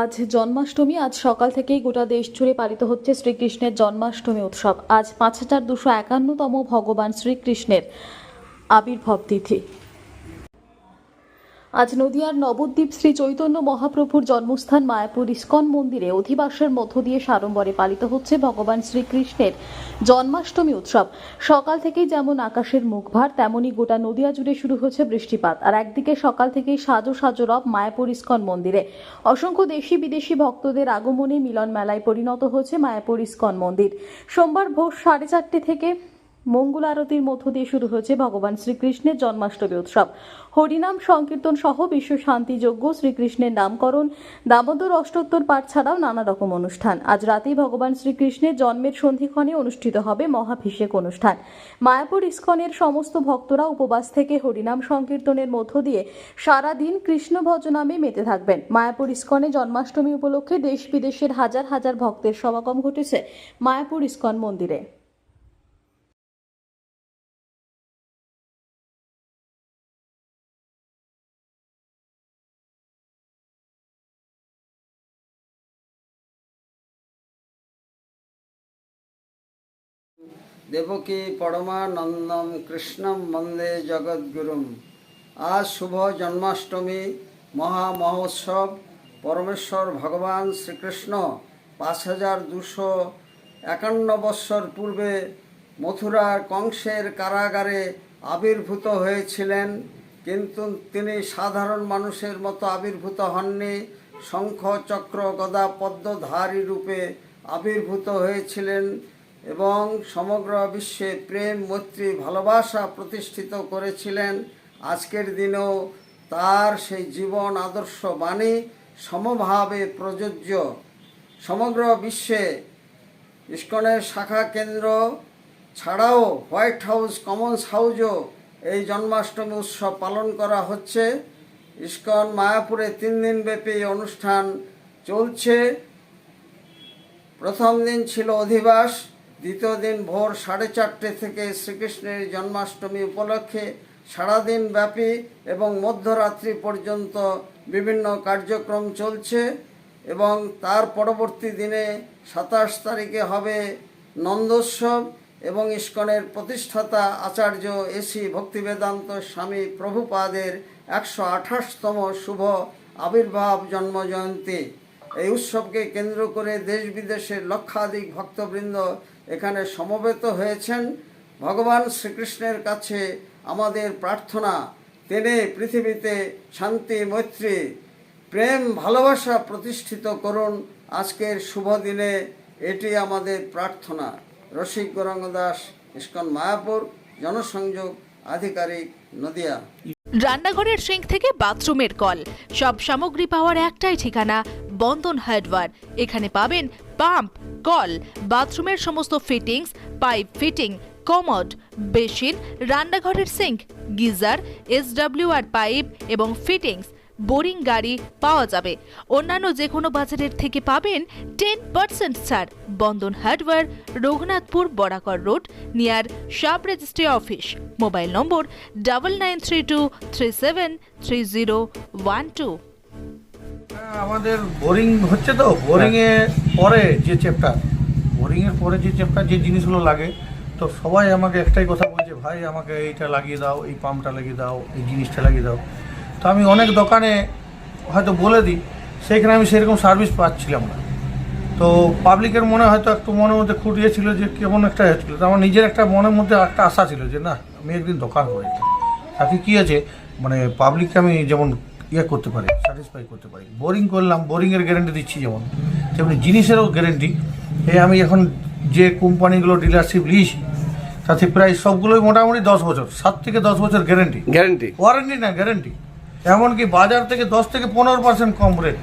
আজ জন্মাষ্টমী। আজ সকাল থেকেই গোটা দেশ জুড়ে পালিত হচ্ছে শ্রীকৃষ্ণের জন্মাষ্টমী উৎসব। আজ 5251তম ভগবান শ্রীকৃষ্ণের আবির্ভাব তিথি। আজ নদিয়ার নবদ্বীপ শ্রী চৈতন্য মহাপ্রভুর জন্মস্থান মায়াপুর ইস্কন মন্দিরে অধিবাসের মধ্য দিয়ে সাড়ম্বরে পালিত হচ্ছে ভগবান শ্রীকৃষ্ণের জন্মাষ্টমী উৎসব। সকাল থেকেই যেমন আকাশের মুখভার, তেমনি গোটা নদিয়া জুড়ে শুরু হয়েছে বৃষ্টিপাত। আর একদিকে সকাল থেকেই সাজো সাজো রব মায়াপুর ইস্কন মন্দিরে। অসংখ্য দেশি বিদেশি ভক্তদের আগমনে মিলন মেলায় পরিণত হয়েছে মায়াপুর ইস্কন মন্দির। সোমবার ভোর 4:30 থেকে মঙ্গল আরতির মধ্য দিয়ে শুরু হয়েছে ভগবান শ্রীকৃষ্ণের জন্মাষ্টমী উৎসব। হরিনাম সংকীর্তন সহ বিশ্ব শান্তি যজ্ঞ, শ্রীকৃষ্ণের নামকরণ, দামোদর অষ্টোত্তর পাঠ ছাড়াও নানা রকম অনুষ্ঠান। আজ রাতেই ভগবান শ্রীকৃষ্ণের জন্মের সন্ধিক্ষণে অনুষ্ঠিত হবে মহাভিষেক অনুষ্ঠান। মায়াপুর ইস্কনের সমস্ত ভক্তরা উপবাস থেকে হরিনাম সংকীর্তনের মধ্য দিয়ে সারা দিন কৃষ্ণ ভজনামে মেতে থাকবেন। মায়াপুর ইস্কনে জন্মাষ্টমী উপলক্ষে দেশ বিদেশের হাজার হাজার ভক্তের সমাগম ঘটেছে মায়াপুর ইস্কন মন্দিরে। দেবকী পরমানন্দম কৃষ্ণম বন্দে জগদ্গুরুম। আজ শুভ জন্মাষ্টমী মহামহোৎসব। পরমেশ্বর ভগবান শ্রীকৃষ্ণ 5251 বৎসর পূর্বে মথুরার কংসের কারাগারে আবির্ভূত হয়েছিলেন, কিন্তু তিনি সাধারণ মানুষের মতো আবির্ভূত হননি। শঙ্খ চক্র গদা পদ্মধারী রূপে আবির্ভূত হয়েছিলেন এবং সমগ্র বিশ্বে প্রেম, মৈত্রী, ভালোবাসা প্রতিষ্ঠিত করেছিলেন। আজকের দিনেও তার সেই জীবন আদর্শ বাণী সমভাবে প্রযোজ্য। সমগ্র বিশ্বে ইস্কনের শাখা কেন্দ্র ছাড়াও হোয়াইট হাউস, কমন্স হাউসও এই জন্মাষ্টমী উৎসব পালন করা হচ্ছে। ইস্কন মায়াপুরে 3 দিনব্যাপী অনুষ্ঠান চলছে। প্রথম দিন ছিল অধিবাস, দ্বিতীয় দিন ভোর 4:30 থেকে শ্রীকৃষ্ণের জন্মাষ্টমী উপলক্ষে সারাদিন ব্যাপী এবং মধ্যরাত্রি পর্যন্ত বিভিন্ন কার্যক্রম চলছে। এবং তার পরবর্তী দিনে 27 তারিখে হবে নন্দোৎসব এবং ইস্কনের প্রতিষ্ঠাতা আচার্য এসি ভক্তিবেদান্ত স্বামী প্রভুপাদের 128তম শুভ আবির্ভাব জন্মজয়ন্তী। এই উৎসবকে কেন্দ্র করে দেশ বিদেশের লক্ষাধিক ভক্তবৃন্দ এখানে সমবেত হয়েছেন। ভগবান শ্রীকৃষ্ণের কাছে আমাদের প্রার্থনা, তিনি পৃথিবীতে শান্তি, মৈত্রী, প্রেম, ভালোবাসা প্রতিষ্ঠিত করুন আজকের শুভ দিনে। এটি আমাদের প্রার্থনা। রসিক গৌরাঙ্গ দাস, ইস্কন মায়াপুর, জনসংযোগ আধিকারিক, নদিয়া। রান্নাঘরের সিঙ্ক থেকে বাথরুমের কল, সব সামগ্রী পাওয়ার একটাই ঠিকানা, বন্ধন হার্ডওয়্যার। এখানে পাবেন পাম্প, কল, বাথরুমের সমস্ত fittings, pipe fitting, commode, basin, রান্নাঘরের সিঙ্ক, গিজার, SWR পাইপ এবং ফিটিংস, বোরিং গাড়ি পাওয়া যাবে। অন্যান্য যে কোনো বাজারের থেকে পাবেন 10% ছাড়। Bandhan hardware, Raghunathpur Barakar road, near sub registry office. Mobile number 9932373012। আমাদের বোরিং হচ্ছে, তো বোরিংয়ে পরে যে চ্যাপ্টার যে জিনিসগুলো লাগে, তো সবাই আমাকে একটাই কথা বলছে, ভাই আমাকে এইটা লাগিয়ে দাও, এই পাম্পটা লাগিয়ে দাও, এই জিনিসটা লাগিয়ে দাও। তো আমি অনেক দোকানে হয়তো বলে দিই, সেখানে আমি সেরকম সার্ভিস পাচ্ছিলাম না। তো পাবলিকের মনে হয়তো একটু মনের মধ্যে খুঁটিয়েছিল যে কেমন একটা হচ্ছিল। তো আমার নিজের একটা মনের মধ্যে একটা আশা ছিল যে না, আমি একদিন দোকান করে তাকে কী আছে, মানে পাবলিককে আমি যেমন করতে পারি, স্যাটিসফাই করতে পারি। বোরিং করলাম, বোরিংয়ের গ্যারেন্টি দিচ্ছি, যেমন তেমনি জিনিসেরও গ্যারেন্টি। আমি এখন যে কোম্পানিগুলো ডিলারশিপ নিয়েছি তাতে প্রায় সবগুলোই মোটামুটি 10 বছর, 7 থেকে 10 বছর গ্যারেন্টি, ওয়ারেন্টি না গ্যারেন্টি। এমনকি বাজার থেকে 10 থেকে 15% কম রেট।